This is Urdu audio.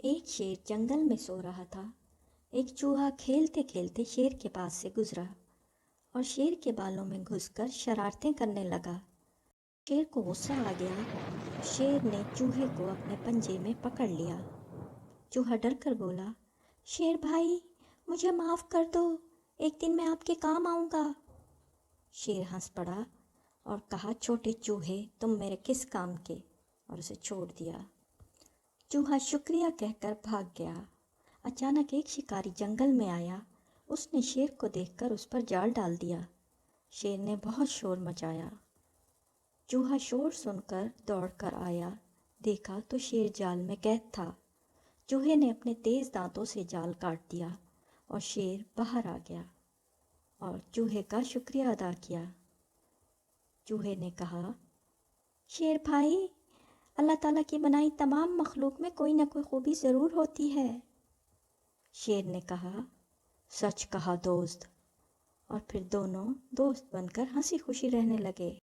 ایک شیر جنگل میں سو رہا تھا۔ ایک چوہا کھیلتے کھیلتے شیر کے پاس سے گزرا اور شیر کے بالوں میں گھس کر شرارتیں کرنے لگا۔ شیر کو غصہ آ گیا۔ شیر نے چوہے کو اپنے پنجے میں پکڑ لیا۔ چوہا ڈر کر بولا، شیر بھائی مجھے معاف کر دو، ایک دن میں آپ کے کام آؤں گا۔ شیر ہنس پڑا اور کہا، چھوٹے چوہے تم میرے کس کام کے، اور اسے چھوڑ دیا۔ چوہا شکریہ کہہ کر بھاگ گیا۔ اچانک ایک شکاری جنگل میں آیا۔ اس نے شیر کو دیکھ کر اس پر جال ڈال دیا۔ شیر نے بہت شور مچایا۔ چوہا شور سن کر دوڑ کر آیا، دیکھا تو شیر جال میں قید تھا۔ چوہے نے اپنے تیز دانتوں سے جال کاٹ دیا اور شیر باہر آ گیا اور چوہے کا شکریہ ادا کیا۔ چوہے نے کہا، شیر بھائی اللہ تعالیٰ کی بنائی تمام مخلوق میں کوئی نہ کوئی خوبی ضرور ہوتی ہے۔ شیر نے کہا، سچ کہا دوست، اور پھر دونوں دوست بن کر ہنسی خوشی رہنے لگے۔